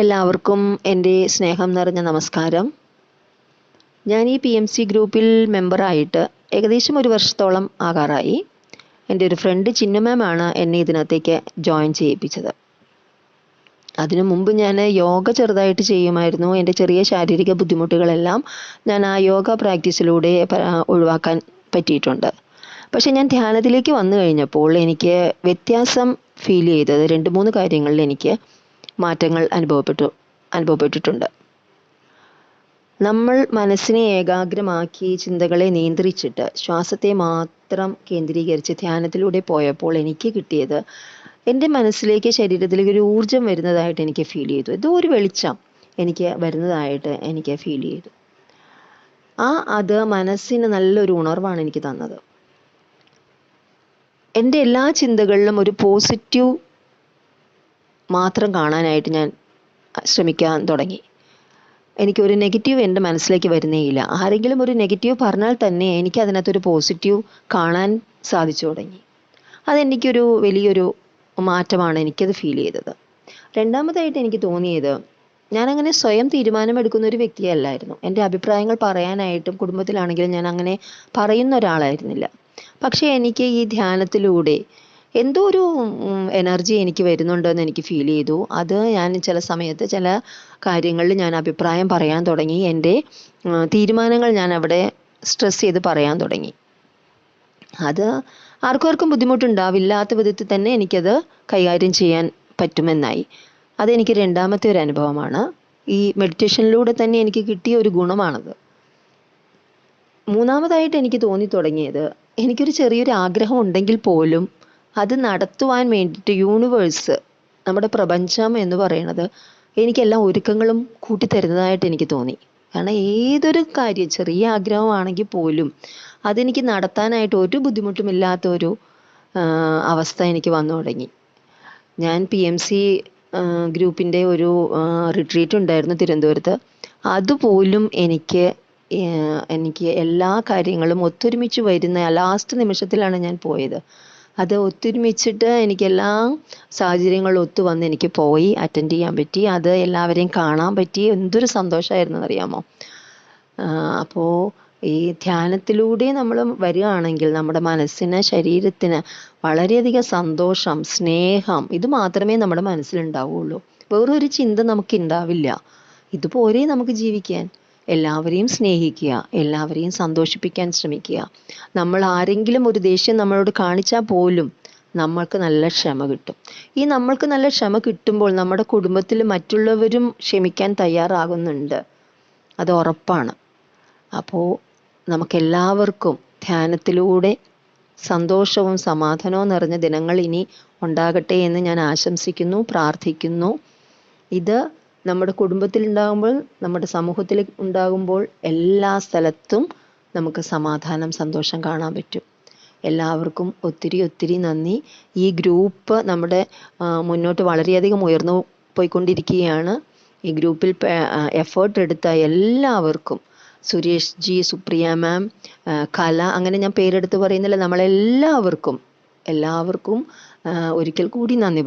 എല്ലാവർക്കും എൻ്റെ സ്നേഹം നിറഞ്ഞ നമസ്കാരം. ഞാൻ ഈ PMC ഗ്രൂപ്പിൽ മെമ്പറായിട്ട് ഏകദേശം 1 വർഷത്തോളം ആകാറായി. എൻ്റെ ഒരു ഫ്രണ്ട് ചിന്നു മാമാണ് എന്നെ ഇതിനകത്തേക്ക് ജോയിൻ ചെയ്യിപ്പിച്ചത്. അതിനു മുമ്പ് ഞാൻ യോഗ ചെറുതായിട്ട് ചെയ്യുമായിരുന്നു. എൻ്റെ ചെറിയ ശാരീരിക ബുദ്ധിമുട്ടുകളെല്ലാം ഞാൻ ആ യോഗ പ്രാക്ടീസിലൂടെ ഒഴിവാക്കാൻ പറ്റിയിട്ടുണ്ട്. പക്ഷെ ഞാൻ ധ്യാനത്തിലേക്ക് വന്നു കഴിഞ്ഞപ്പോൾ എനിക്ക് വ്യത്യാസം ഫീൽ ചെയ്തത് 2-3 കാര്യങ്ങളിൽ എനിക്ക് മാറ്റങ്ങൾ അനുഭവപ്പെട്ടിട്ടുണ്ട്. നമ്മൾ മനസ്സിനെ ഏകാഗ്രമാക്കി ചിന്തകളെ നിയന്ത്രിച്ചിട്ട് ശ്വാസത്തെ മാത്രം കേന്ദ്രീകരിച്ച് ധ്യാനത്തിലൂടെ പോയപ്പോൾ എനിക്ക് കിട്ടിയത് എൻ്റെ മനസ്സിലേക്ക് ശരീരത്തിലേക്ക് ഒരു ഊർജം വരുന്നതായിട്ട് എനിക്ക് ഫീൽ ചെയ്തു. എന്തോ ഒരു വെളിച്ചം എനിക്ക് വരുന്നതായിട്ട് എനിക്ക് ഫീൽ ചെയ്തു. അത് മനസ്സിന് നല്ലൊരു ഉണർവാണ് എനിക്ക് തന്നത്. എൻ്റെ എല്ലാ ചിന്തകളിലും ഒരു പോസിറ്റീവ് മാത്രം കാണാനായിട്ട് ഞാൻ ശ്രമിക്കാൻ തുടങ്ങി. എനിക്കൊരു നെഗറ്റീവ് എൻ്റെ മനസ്സിലേക്ക് വരുന്നേയില്ല. ആരെങ്കിലും ഒരു നെഗറ്റീവ് പറഞ്ഞാൽ തന്നെ എനിക്ക് അതിനകത്തൊരു പോസിറ്റീവ് കാണാൻ സാധിച്ചു തുടങ്ങി. അതെനിക്കൊരു വലിയൊരു മാറ്റമാണ് എനിക്കത് ഫീൽ ചെയ്തത്. രണ്ടാമതായിട്ട് എനിക്ക് തോന്നിയത്, ഞാനങ്ങനെ സ്വയം തീരുമാനമെടുക്കുന്ന ഒരു വ്യക്തിയല്ലായിരുന്നു. എൻ്റെ അഭിപ്രായങ്ങൾ പറയാനായിട്ടും കുടുംബത്തിലാണെങ്കിലും ഞാൻ അങ്ങനെ പറയുന്ന ഒരാളായിരുന്നില്ല. പക്ഷേ എനിക്ക് ഈ ധ്യാനത്തിലൂടെ എന്തോ ഒരു എനർജി എനിക്ക് വരുന്നുണ്ടെന്ന് എനിക്ക് ഫീൽ ചെയ്തു. അത് ഞാൻ ചില സമയത്ത് ചില കാര്യങ്ങളിൽ ഞാൻ അഭിപ്രായം പറയാൻ തുടങ്ങി. എൻ്റെ തീരുമാനങ്ങൾ ഞാൻ അവിടെ സ്ട്രെസ് ചെയ്ത് പറയാൻ തുടങ്ങി. അത് ആർക്കും ബുദ്ധിമുട്ടുണ്ടാവില്ലാത്ത വിധത്തിൽ തന്നെ എനിക്കത് കൈകാര്യം ചെയ്യാൻ പറ്റുമെന്നായി. അതെനിക്ക് രണ്ടാമത്തെ ഒരു അനുഭവമാണ്. ഈ മെഡിറ്റേഷനിലൂടെ തന്നെ എനിക്ക് കിട്ടിയ ഒരു ഗുണമാണത്. മൂന്നാമതായിട്ട് എനിക്ക് തോന്നി തുടങ്ങിയത്, എനിക്കൊരു ചെറിയൊരു ആഗ്രഹം ഉണ്ടെങ്കിൽ പോലും അത് നടത്തുവാൻ വേണ്ടിയിട്ട് യൂണിവേഴ്സ്, നമ്മുടെ പ്രപഞ്ചം എന്ന് പറയുന്നത് എനിക്കെല്ലാം ഒരുക്കങ്ങളും കൂട്ടിത്തരുന്നതായിട്ട് എനിക്ക് തോന്നി. കാരണം ഏതൊരു കാര്യം, ചെറിയ ആഗ്രഹമാണെങ്കിൽ പോലും അതെനിക്ക് നടത്താനായിട്ട് ഒരു ബുദ്ധിമുട്ടുമില്ലാത്തൊരു അവസ്ഥ എനിക്ക് വന്നു തുടങ്ങി. ഞാൻ PMC ഗ്രൂപ്പിൻ്റെ ഒരു റിട്രീറ്റ് ഉണ്ടായിരുന്നു തിരുവനന്തപുരത്ത്. അതുപോലും എനിക്ക് എല്ലാ കാര്യങ്ങളും ഒത്തൊരുമിച്ച് വരുന്ന ലാസ്റ്റ് നിമിഷത്തിലാണ് ഞാൻ പോയത്. അത് ഒത്തൊരുമിച്ചിട്ട് എനിക്ക് എല്ലാ സാഹചര്യങ്ങളും ഒത്തു വന്ന് എനിക്ക് പോയി അറ്റൻഡ് ചെയ്യാൻ പറ്റി. അത് എല്ലാവരെയും കാണാൻ പറ്റി. എന്തൊരു സന്തോഷമായിരുന്നു അറിയാമോ. അപ്പോൾ ഈ ധ്യാനത്തിലൂടെ നമ്മൾ വരികയാണെങ്കിൽ നമ്മുടെ മനസ്സിന്, ശരീരത്തിന് വളരെയധികം സന്തോഷം, സ്നേഹം, ഇത് മാത്രമേ നമ്മുടെ മനസ്സിലുണ്ടാവുള്ളൂ. വേറൊരു ചിന്ത നമുക്ക് ഉണ്ടാവില്ല. ഇതുപോലെ നമുക്ക് ജീവിക്കാൻ. എല്ലാവരെയും സ്നേഹിക്കുക, എല്ലാവരെയും സന്തോഷിപ്പിക്കാൻ ശ്രമിക്കുക. നമ്മൾ ആരെങ്കിലും ഒരു ദേഷ്യം നമ്മളോട് കാണിച്ചാൽ പോലും നമ്മൾക്ക് നല്ല ക്ഷമ കിട്ടും. ഈ നമ്മൾക്ക് നല്ല ക്ഷമ കിട്ടുമ്പോൾ നമ്മുടെ കുടുംബത്തിൽ മറ്റുള്ളവരും ക്ഷമിക്കാൻ തയ്യാറാകുന്നുണ്ട്. അത് ഉറപ്പാണ്. അപ്പോൾ നമുക്കെല്ലാവർക്കും ധ്യാനത്തിലൂടെ സന്തോഷവും സമാധാനവും നിറഞ്ഞ ദിനങ്ങൾ ഇനി ഉണ്ടാകട്ടെ എന്ന് ഞാൻ ആശംസിക്കുന്നു, പ്രാർത്ഥിക്കുന്നു. ഇത് നമ്മുടെ കുടുംബത്തിൽ ഉണ്ടാകുമ്പോൾ, നമ്മുടെ സമൂഹത്തിൽ ഉണ്ടാകുമ്പോൾ എല്ലാ സ്ഥലത്തും നമുക്ക് സമാധാനം, സന്തോഷം കാണാൻ പറ്റും. എല്ലാവർക്കും ഒത്തിരി നന്ദി. ഈ ഗ്രൂപ്പ് നമ്മുടെ മുന്നോട്ട് വളരെയധികം ഉയർന്നു പോയിക്കൊണ്ടിരിക്കുകയാണ്. ഈ ഗ്രൂപ്പിൽ എഫേർട്ട് എടുത്ത എല്ലാവർക്കും, സുരേഷ് ജി, സുപ്രിയ മാം, കല, അങ്ങനെ ഞാൻ പേരെടുത്ത് പറയുന്നില്ല, നമ്മളെല്ലാവർക്കും ഒരിക്കൽ കൂടി നന്ദി.